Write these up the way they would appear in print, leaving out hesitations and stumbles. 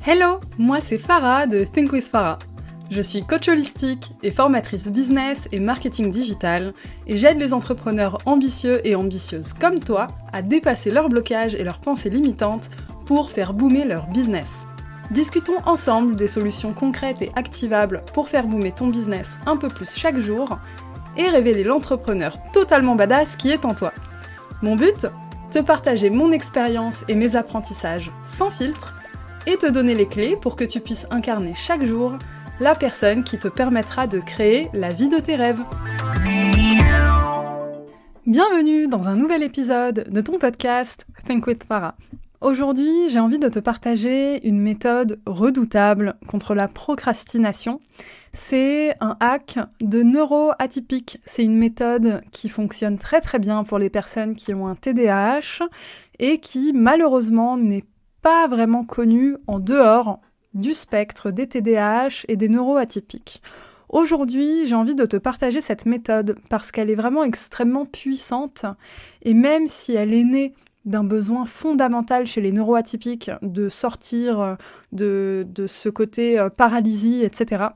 Hello, moi c'est Farah de Think with Farah. Je suis coach holistique et formatrice business et marketing digital et j'aide les entrepreneurs ambitieux et ambitieuses comme toi à dépasser leurs blocages et leurs pensées limitantes pour faire boomer leur business. Discutons ensemble des solutions concrètes et activables pour faire boomer ton business un peu plus chaque jour et révéler l'entrepreneur totalement badass qui est en toi. Mon but ? Te partager mon expérience et mes apprentissages sans filtre et te donner les clés pour que tu puisses incarner chaque jour la personne qui te permettra de créer la vie de tes rêves. Bienvenue dans un nouvel épisode de ton podcast Think with Farah. Aujourd'hui, j'ai envie de te partager une méthode redoutable contre la procrastination. C'est un hack de neuroatypique. C'est une méthode qui fonctionne très très bien pour les personnes qui ont un TDAH et qui malheureusement n'est pas vraiment connue en dehors du spectre des TDAH et des neuroatypiques. Aujourd'hui, j'ai envie de te partager cette méthode parce qu'elle est vraiment extrêmement puissante et même si elle est née d'un besoin fondamental chez les neuroatypiques de sortir de ce côté paralysie, etc.,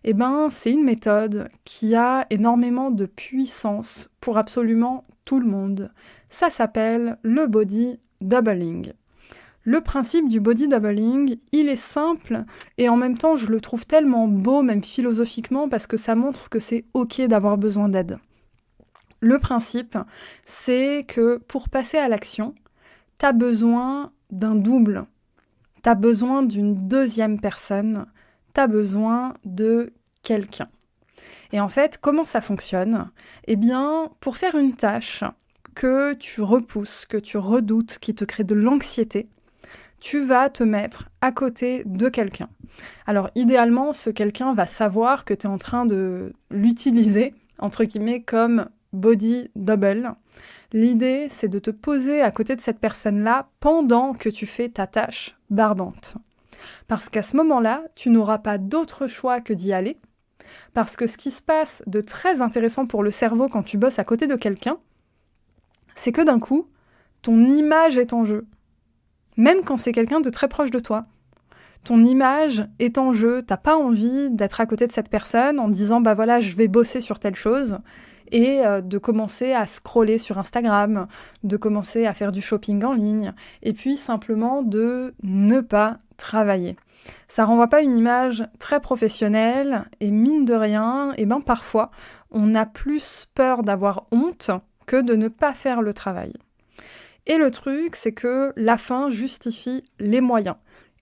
eh ben, c'est une méthode qui a énormément de puissance pour absolument tout le monde. Ça s'appelle le body doubling. Le principe du body doubling, il est simple et en même temps je le trouve tellement beau, même philosophiquement, parce que ça montre que c'est ok d'avoir besoin d'aide. Le principe, c'est que pour passer à l'action, t'as besoin d'un double, t'as besoin d'une deuxième personne, t'as besoin de quelqu'un. Et en fait, comment ça fonctionne ? Eh bien, pour faire une tâche que tu repousses, que tu redoutes, qui te crée de l'anxiété, tu vas te mettre à côté de quelqu'un. Alors idéalement, ce quelqu'un va savoir que tu es en train de l'utiliser, entre guillemets, comme body double. L'idée, c'est de te poser à côté de cette personne-là pendant que tu fais ta tâche barbante. Parce qu'à ce moment-là, tu n'auras pas d'autre choix que d'y aller. Parce que ce qui se passe de très intéressant pour le cerveau quand tu bosses à côté de quelqu'un, c'est que d'un coup, ton image est en jeu. Même quand c'est quelqu'un de très proche de toi. Ton image est en jeu, t'as pas envie d'être à côté de cette personne en disant « bah voilà, je vais bosser sur telle chose » et de commencer à scroller sur Instagram, de commencer à faire du shopping en ligne, et puis simplement de ne pas travailler. Ça renvoie pas une image très professionnelle, et mine de rien, et ben parfois, on a plus peur d'avoir honte que de ne pas faire le travail. Et le truc, c'est que la fin justifie les moyens.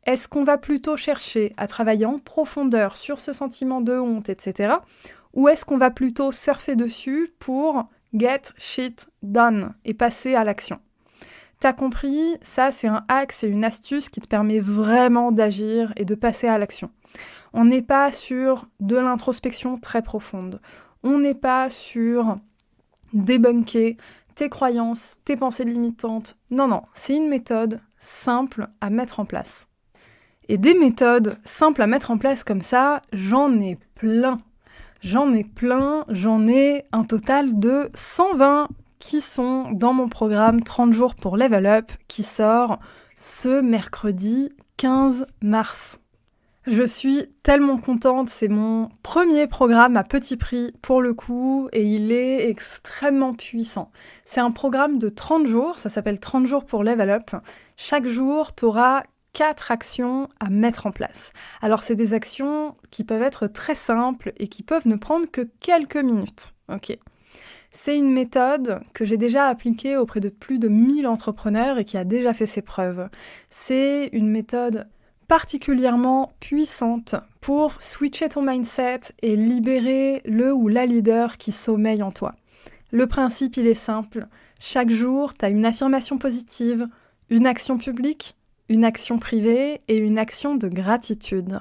Est-ce qu'on va plutôt chercher à travailler en profondeur sur ce sentiment de honte, etc. Ou est-ce qu'on va plutôt surfer dessus pour get shit done et passer à l'action ? T'as compris, ça c'est un hack, c'est une astuce qui te permet vraiment d'agir et de passer à l'action. On n'est pas sur de l'introspection très profonde. On n'est pas sur débunker tes croyances, tes pensées limitantes. Non, c'est une méthode simple à mettre en place. Et des méthodes simples à mettre en place comme ça, j'en ai plein. J'en ai un total de 120 qui sont dans mon programme 30 jours pour Level Up qui sort ce mercredi 15 mars. Je suis tellement contente, c'est mon premier programme à petit prix pour le coup et il est extrêmement puissant. C'est un programme de 30 jours, ça s'appelle 30 jours pour Level Up. Chaque jour, tu auras 4 actions à mettre en place. Alors c'est des actions qui peuvent être très simples et qui peuvent ne prendre que quelques minutes. Ok. C'est une méthode que j'ai déjà appliquée auprès de plus de 1000 entrepreneurs et qui a déjà fait ses preuves. C'est une méthode particulièrement puissante pour switcher ton mindset et libérer le ou la leader qui sommeille en toi. Le principe, il est simple. Chaque jour, tu as une affirmation positive, une action publique, une action privée et une action de gratitude.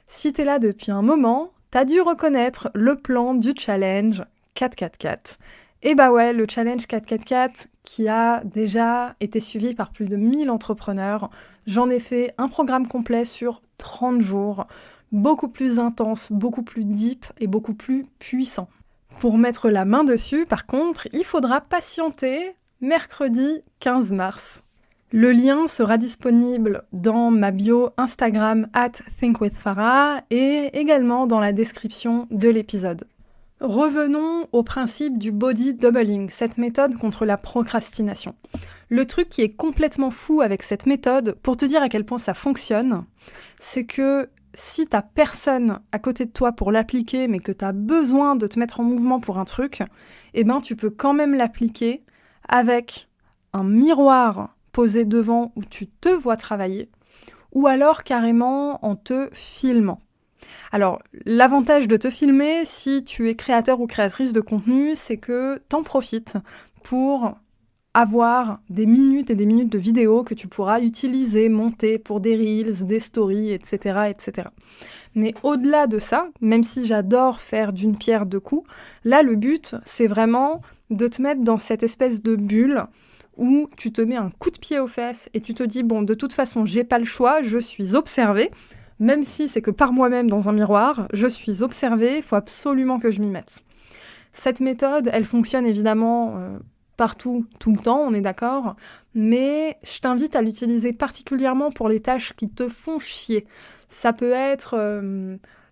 Si tu es là depuis un moment, tu as dû reconnaître le plan du challenge 444. Et bah ouais, le challenge 444 qui a déjà été suivi par plus de 1000 entrepreneurs. J'en ai fait un programme complet sur 30 jours, beaucoup plus intense, beaucoup plus deep et beaucoup plus puissant. Pour mettre la main dessus, par contre, il faudra patienter mercredi 15 mars. Le lien sera disponible dans ma bio Instagram @thinkwithfarah et également dans la description de l'épisode. Revenons au principe du body doubling, cette méthode contre la procrastination. Le truc qui est complètement fou avec cette méthode, pour te dire à quel point ça fonctionne, c'est que si t'as personne à côté de toi pour l'appliquer, mais que t'as besoin de te mettre en mouvement pour un truc, tu peux quand même l'appliquer avec un miroir posé devant où tu te vois travailler, ou alors carrément en te filmant. Alors, l'avantage de te filmer, si tu es créateur ou créatrice de contenu, c'est que t'en profites pour avoir des minutes et des minutes de vidéos que tu pourras utiliser, monter pour des reels, des stories, etc., etc. Mais au-delà de ça, même si j'adore faire d'une pierre deux coups, là, le but, c'est vraiment de te mettre dans cette espèce de bulle où tu te mets un coup de pied aux fesses et tu te dis, bon, de toute façon, j'ai pas le choix, je suis observée, même si c'est que par moi-même dans un miroir, je suis observée, il faut absolument que je m'y mette. Cette méthode, elle fonctionne évidemment partout, tout le temps, on est d'accord, mais je t'invite à l'utiliser particulièrement pour les tâches qui te font chier. Ça peut être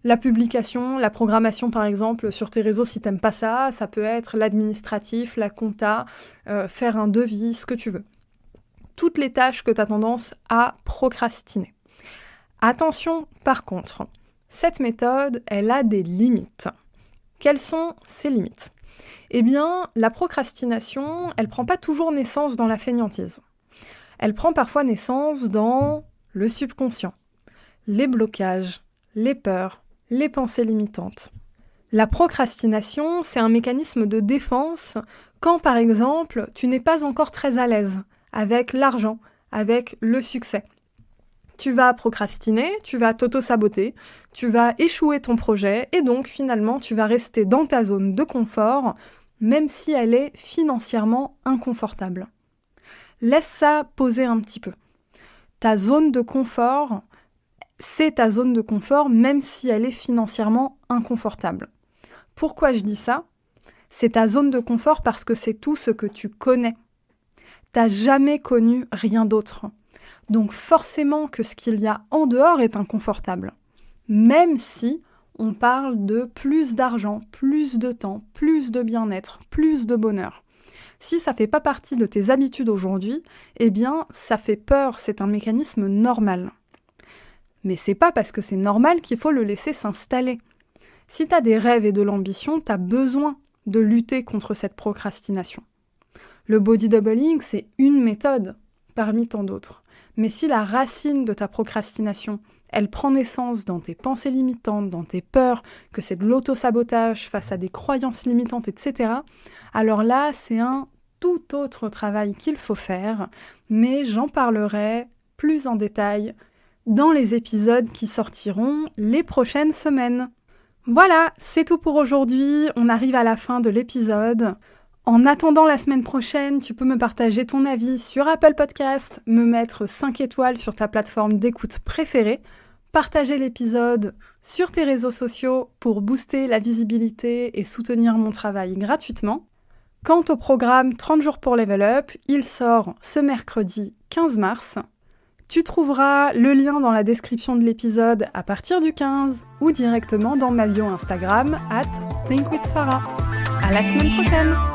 la publication, la programmation par exemple sur tes réseaux si t'aimes pas ça, ça peut être l'administratif, la compta, faire un devis, ce que tu veux. Toutes les tâches que tu as tendance à procrastiner. Attention par contre, cette méthode, elle a des limites. Quelles sont ces limites ? Eh bien, la procrastination, elle prend pas toujours naissance dans la fainéantise. Elle prend parfois naissance dans le subconscient, les blocages, les peurs, les pensées limitantes. La procrastination, c'est un mécanisme de défense quand, par exemple, tu n'es pas encore très à l'aise avec l'argent, avec le succès. Tu vas procrastiner, tu vas t'auto-saboter, tu vas échouer ton projet et donc finalement tu vas rester dans ta zone de confort même si elle est financièrement inconfortable. Laisse ça poser un petit peu. Ta zone de confort, c'est ta zone de confort même si elle est financièrement inconfortable. Pourquoi je dis ça ? C'est ta zone de confort parce que c'est tout ce que tu connais. T'as jamais connu rien d'autre. Donc forcément que ce qu'il y a en dehors est inconfortable. Même si on parle de plus d'argent, plus de temps, plus de bien-être, plus de bonheur. Si ça fait pas partie de tes habitudes aujourd'hui, eh bien ça fait peur, c'est un mécanisme normal. Mais c'est pas parce que c'est normal qu'il faut le laisser s'installer. Si t'as des rêves et de l'ambition, t'as besoin de lutter contre cette procrastination. Le body doubling, c'est une méthode parmi tant d'autres. Mais si la racine de ta procrastination, elle prend naissance dans tes pensées limitantes, dans tes peurs, que c'est de l'auto-sabotage face à des croyances limitantes, etc., alors là, c'est un tout autre travail qu'il faut faire, mais j'en parlerai plus en détail dans les épisodes qui sortiront les prochaines semaines. Voilà, c'est tout pour aujourd'hui, on arrive à la fin de l'épisode. En attendant la semaine prochaine, tu peux me partager ton avis sur Apple Podcast, me mettre 5 étoiles sur ta plateforme d'écoute préférée, partager l'épisode sur tes réseaux sociaux pour booster la visibilité et soutenir mon travail gratuitement. Quant au programme 30 jours pour Level Up, il sort ce mercredi 15 mars. Tu trouveras le lien dans la description de l'épisode à partir du 15 ou directement dans ma bio Instagram @thinkwithfarah. À la semaine prochaine!